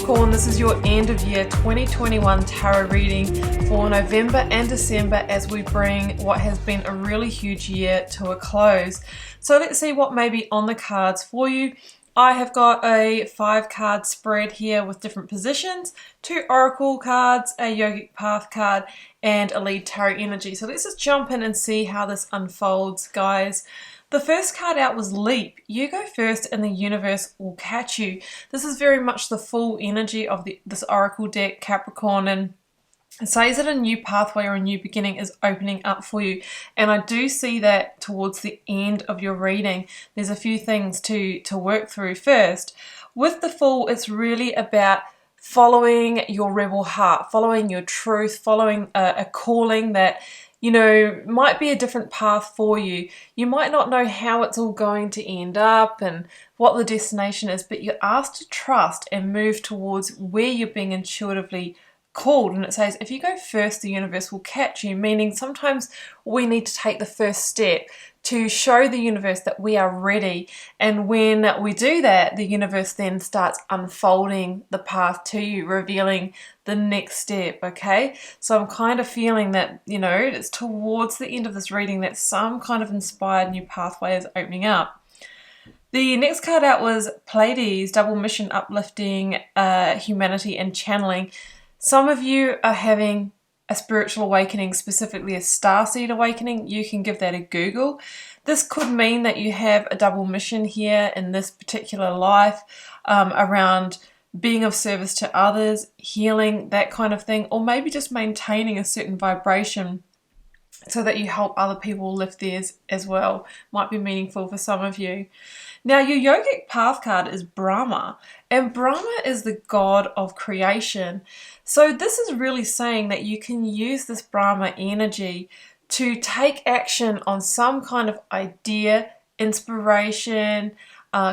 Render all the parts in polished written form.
Capricorn, this is your end of year 2021 tarot reading for November and December as we bring what has been a really huge year to a close. So let's see what may be on the cards for you. I have got a 5-card spread here with different positions, 2 oracle cards, a yogic path card, and a lead tarot energy. So let's just jump in and see how this unfolds, guys. The first card out was Leap. You go first and the universe will catch you. This is very much the full energy of this oracle deck, Capricorn, and it says that a new pathway or a new beginning is opening up for you. And I do see that towards the end of your reading. There's a few things to work through first. With the Fool, it's really about following your rebel heart, following your truth, following a calling that, you know, might be a different path for you. You might not know how it's all going to end up and what the destination is, but you're asked to trust and move towards where you're being intuitively called. And it says, if you go first, the universe will catch you, meaning sometimes we need to take the first step to show the universe that we are ready. And when we do that, the universe then starts unfolding the path to you, revealing the next step, okay? So I'm kind of feeling that, you know, it's towards the end of this reading that some kind of inspired new pathway is opening up. The next card out was Pleiades, double mission, uplifting, humanity and channeling. Some of you are having a spiritual awakening, specifically a starseed awakening. You can give that a Google. This could mean that you have a double mission here in this particular life around being of service to others, healing, that kind of thing, or maybe just maintaining a certain vibration so that you help other people lift theirs as well. Might be meaningful for some of you. Now, your yogic path card is Brahma, and Brahma is the god of creation. So this is really saying that you can use this Brahma energy to take action on some kind of idea, inspiration,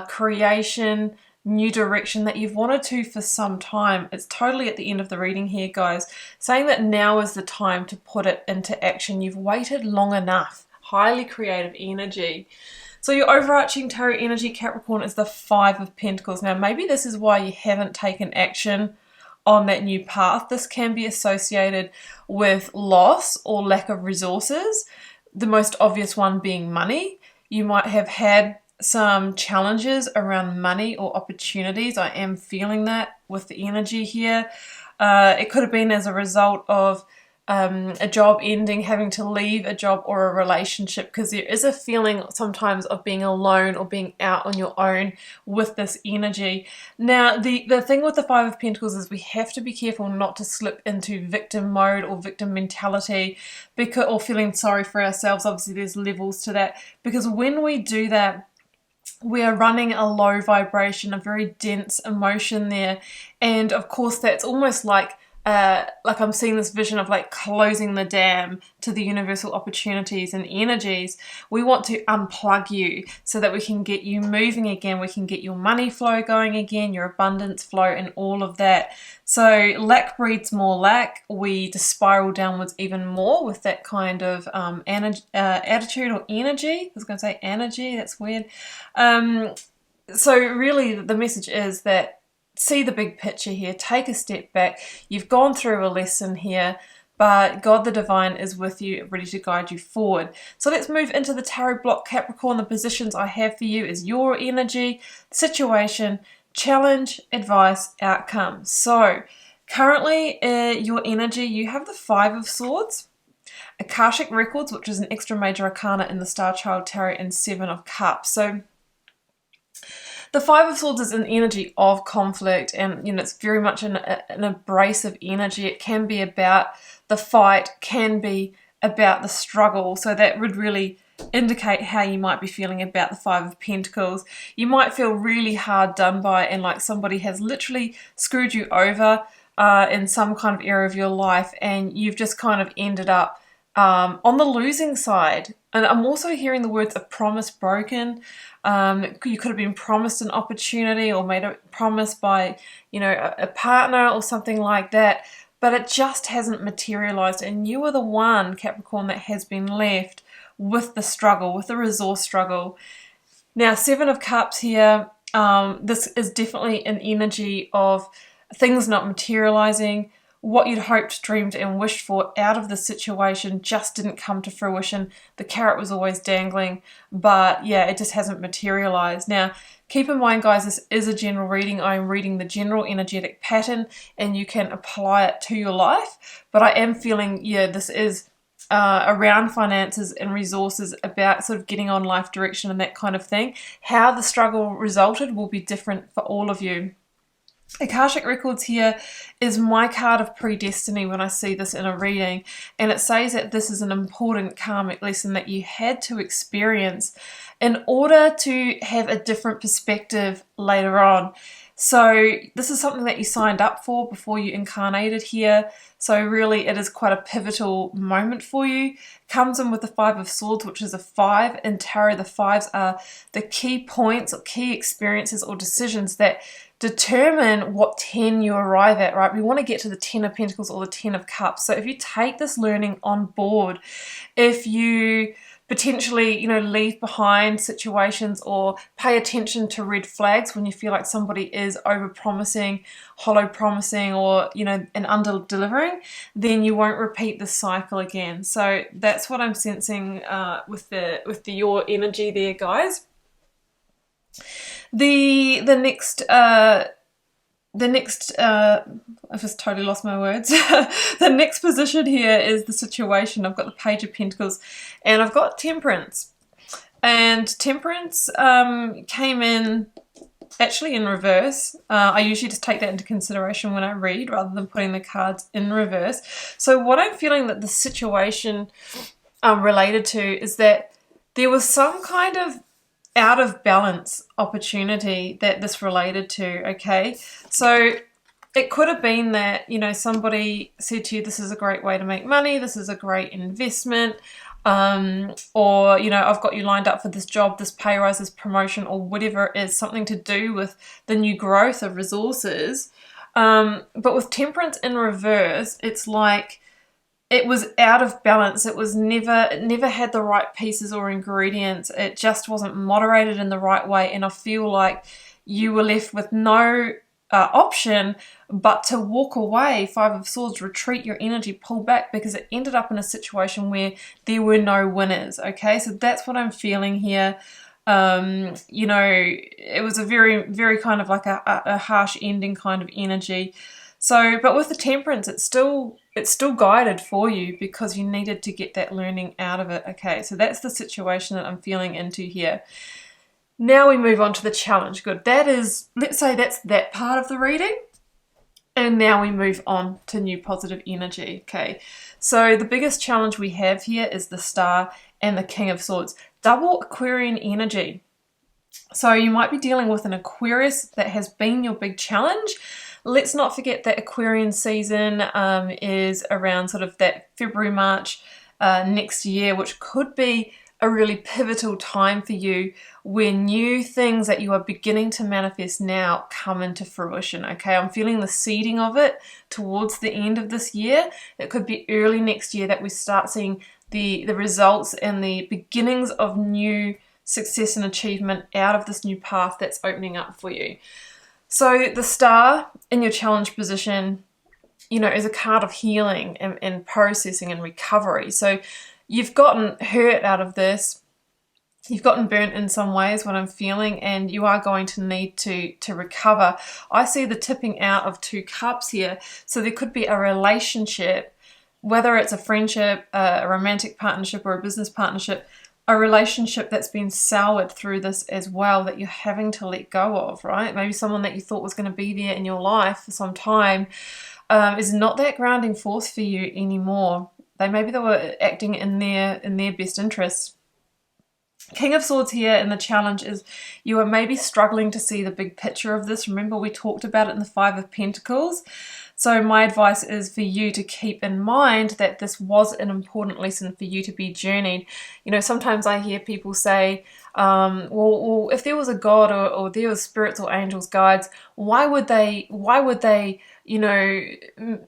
creation, new direction that you've wanted to for some time. It's totally at the end of the reading here, guys, saying that now is the time to put it into action. You've waited long enough. Highly creative energy. So your overarching tarot energy, Capricorn, is the 5 of Pentacles. Now, maybe this is why you haven't taken action on that new path. This can be associated with loss or lack of resources. The most obvious one being money. You might have had some challenges around money or opportunities. I am feeling that with the energy here. It could have been as a result of a job ending, having to leave a job or a relationship, because there is a feeling sometimes of being alone or being out on your own with this energy. Now, the thing with the 5 of Pentacles is we have to be careful not to slip into victim mode or victim mentality, or feeling sorry for ourselves. Obviously, there's levels to that, because when we do that, we are running a low vibration, a very dense emotion there. And of course, that's almost like I'm seeing this vision of like closing the dam to the universal opportunities and energies. We want to unplug you so that we can get you moving again. We can get your money flow going again, your abundance flow and all of that. So lack breeds more lack. We just spiral downwards even more with that kind of attitude or energy. I was going to say energy, that's weird. So really the message is that see the big picture here, take a step back. You've gone through a lesson here, but God the Divine is with you, ready to guide you forward. So let's move into the tarot block, Capricorn. The positions I have for you is your energy, situation, challenge, advice, outcome. So currently your energy, you have the 5 of Swords, Akashic Records, which is an extra major arcana in the Star Child Tarot, and 7 of Cups. So the 5 of Swords is an energy of conflict, and you know it's very much an abrasive energy. It can be about the fight, can be about the struggle. So that would really indicate how you might be feeling about the 5 of Pentacles. You might feel really hard done by, and like somebody has literally screwed you over in some kind of area of your life, and you've just kind of ended up on the losing side. And I'm also hearing the words a promise broken. You could have been promised an opportunity or made a promise by, you know, a partner or something like that, but it just hasn't materialized. And you are the one, Capricorn, that has been left with the struggle, with the resource struggle. Now, 7 of Cups here, this is definitely an energy of things not materializing, what you'd hoped, dreamed, and wished for out of the situation just didn't come to fruition. The carrot was always dangling, but yeah, it just hasn't materialized. Now, keep in mind, guys, this is a general reading. I'm reading the general energetic pattern, and you can apply it to your life. But I am feeling, yeah, this is around finances and resources, about sort of getting on life direction and that kind of thing. How the struggle resulted will be different for all of you. Akashic Records here is my card of predestiny when I see this in a reading, and it says that this is an important karmic lesson that you had to experience in order to have a different perspective later on. So this is something that you signed up for before you incarnated here. So really it is quite a pivotal moment for you. Comes in with the Five of Swords, which is a 5. In tarot, the 5s are the key points or key experiences or decisions that determine what 10 you arrive at, right? We want to get to the 10 of Pentacles or the 10 of Cups. So if you take this learning on board, if you potentially, you know, leave behind situations or pay attention to red flags when you feel like somebody is over-promising, hollow-promising, or, you know, and under-delivering, then you won't repeat the cycle again. So that's what I'm sensing with your energy there, guys. The next I've just totally lost my words. The next position here is the situation. I've got the Page of Pentacles and I've got Temperance. And Temperance came in actually in reverse. I usually just take that into consideration when I read rather than putting the cards in reverse. So what I'm feeling that the situation related to is that there was some kind of out of balance opportunity that this related to, okay? So it could have been that, you know, somebody said to you, this is a great way to make money, this is a great investment, or, you know, I've got you lined up for this job, this pay rise, this promotion, or whatever it is, something to do with the new growth of resources. But with Temperance in reverse, it's like it was out of balance. It was it never had the right pieces or ingredients. It just wasn't moderated in the right way. And I feel like you were left with no option but to walk away, Five of Swords, retreat your energy, pull back, because it ended up in a situation where there were no winners. Okay, so that's what I'm feeling here. You know, it was a very, very kind of like a harsh ending kind of energy. So, but with the Temperance, it's still guided for you because you needed to get that learning out of it. Okay, so that's the situation that I'm feeling into here. Now we move on to the challenge. Good. That is, let's say that's that part of the reading. And now we move on to new positive energy. Okay, so the biggest challenge we have here is the Star and the King of Swords. Double Aquarian energy. So you might be dealing with an Aquarius that has been your big challenge. Let's not forget that Aquarian season is around sort of that February, March next year, which could be a really pivotal time for you where new things that you are beginning to manifest now come into fruition. Okay, I'm feeling the seeding of it towards the end of this year. It could be early next year that we start seeing the results and the beginnings of new success and achievement out of this new path that's opening up for you. So the Star in your challenge position, you know, is a card of healing and processing and recovery. So you've gotten hurt out of this. You've gotten burnt in some ways, what I'm feeling, and you are going to need to recover. I see the tipping out of 2 cups here. So there could be a relationship, whether it's a friendship, a romantic partnership, or a business partnership, a relationship that's been soured through this as well, that you're having to let go of, right? Maybe someone that you thought was going to be there in your life for some time is not that grounding force for you anymore. Maybe they were acting in their best interests. King of Swords here in the challenge is you are maybe struggling to see the big picture of this. Remember, we talked about it in the Five of Pentacles. So my advice is for you to keep in mind that this was an important lesson for you to be journeyed. You know, sometimes I hear people say, well, if there was a God or there was spirits or angels, guides, why would they, you know,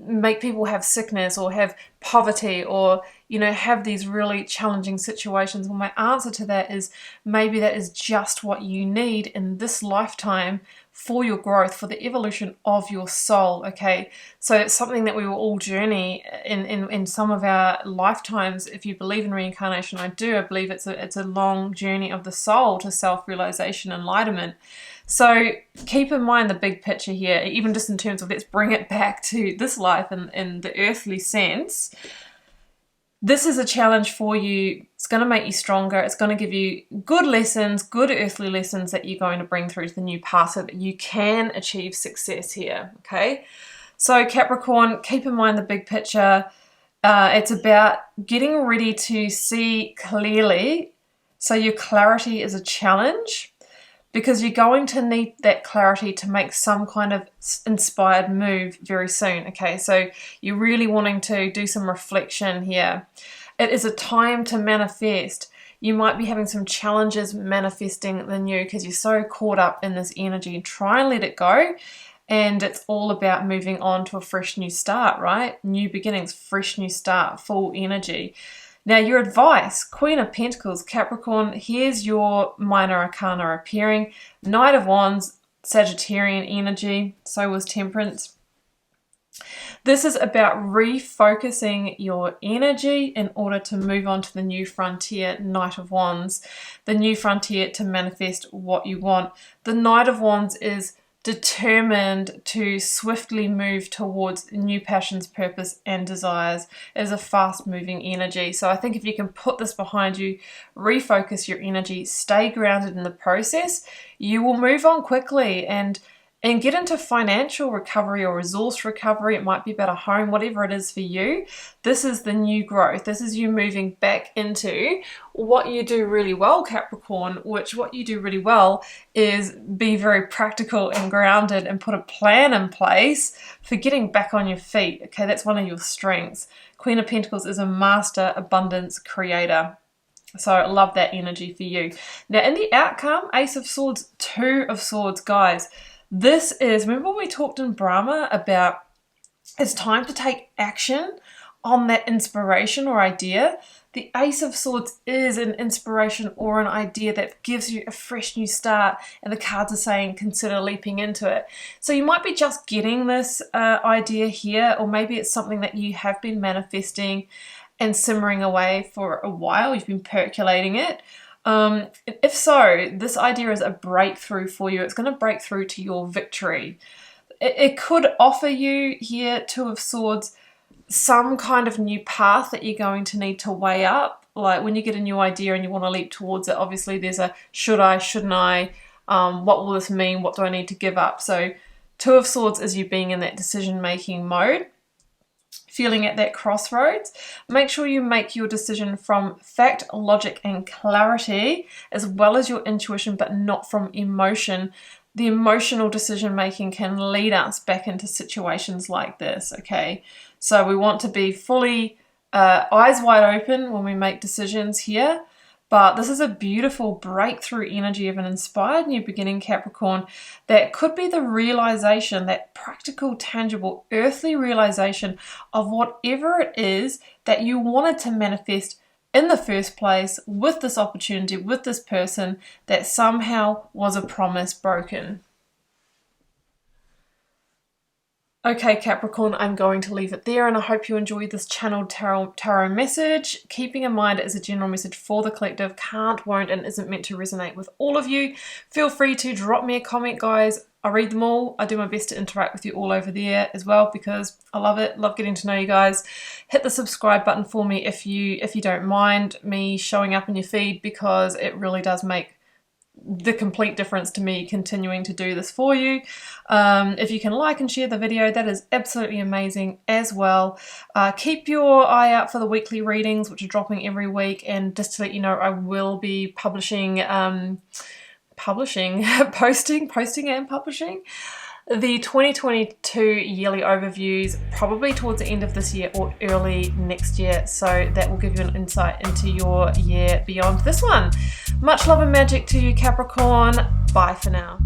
make people have sickness or have poverty or, you know, have these really challenging situations? Well, my answer to that is maybe that is just what you need in this lifetime for your growth, for the evolution of your soul, okay? So it's something that we will all journey in some of our lifetimes. If you believe in reincarnation, I do. I believe it's a long journey of the soul to self-realization, enlightenment. So keep in mind the big picture here, even just in terms of let's bring it back to this life in the earthly sense. This is a challenge for you. It's going to make you stronger. It's going to give you good lessons, good earthly lessons that you're going to bring through to the new path so that you can achieve success here, okay? So Capricorn, keep in mind the big picture. It's about getting ready to see clearly. So your clarity is a challenge, because you're going to need that clarity to make some kind of inspired move very soon, okay? So you're really wanting to do some reflection here. It is a time to manifest. You might be having some challenges manifesting the new because you're so caught up in this energy. Try and let it go. And it's all about moving on to a fresh new start, right? New beginnings, fresh new start, full energy. Now, your advice, Queen of Pentacles, Capricorn, here's your minor arcana appearing. Knight of Wands, Sagittarian energy, so was Temperance. This is about refocusing your energy in order to move on to the new frontier, Knight of Wands. The new frontier to manifest what you want. The Knight of Wands is determined to swiftly move towards new passions, purpose, and desires. It is a fast-moving energy. So I think if you can put this behind you, refocus your energy, stay grounded in the process, you will move on quickly and get into financial recovery or resource recovery. It might be about a home, whatever it is for you. This is the new growth. This is you moving back into what you do really well, Capricorn, which what you do really well is be very practical and grounded and put a plan in place for getting back on your feet. Okay, that's one of your strengths. Queen of Pentacles is a master abundance creator. So I love that energy for you. Now in the outcome, Ace of Swords, Two of Swords, guys. This is, remember when we talked in Brahma about it's time to take action on that inspiration or idea? The Ace of Swords is an inspiration or an idea that gives you a fresh new start, and the cards are saying consider leaping into it. So you might be just getting this idea here, or maybe it's something that you have been manifesting and simmering away for a while. You've been percolating it. If so, this idea is a breakthrough for you. It's going to break through to your victory. It could offer you here, Two of Swords, some kind of new path that you're going to need to weigh up. Like when you get a new idea and you want to leap towards it, obviously there's a should I, shouldn't I, what will this mean, what do I need to give up? So Two of Swords is you being in that decision-making mode. Feeling at that crossroads, make sure you make your decision from fact, logic, and clarity, as well as your intuition, but not from emotion. The emotional decision making can lead us back into situations like this, okay? So we want to be fully eyes wide open when we make decisions here. But this is a beautiful breakthrough energy of an inspired new beginning, Capricorn, that could be the realization, that practical, tangible, earthly realization of whatever it is that you wanted to manifest in the first place with this opportunity, with this person, that somehow was a promise broken. Okay, Capricorn, I'm going to leave it there, and I hope you enjoyed this channeled tarot message. Keeping in mind it is a general message for the collective, can't, won't, and isn't meant to resonate with all of you. Feel free to drop me a comment, guys. I read them all. I do my best to interact with you all over there as well because I love it. Love getting to know you guys. Hit the subscribe button for me if you don't mind me showing up in your feed, because it really does make the complete difference to me continuing to do this for you. If you can like and share the video, that is absolutely amazing as well. Keep your eye out for the weekly readings, which are dropping every week, and just to let you know, I will be posting and publishing the 2022 yearly overviews probably towards the end of this year or early next year, so that will give you an insight into your year beyond this one. Much love and magic to you, Capricorn. Bye for now.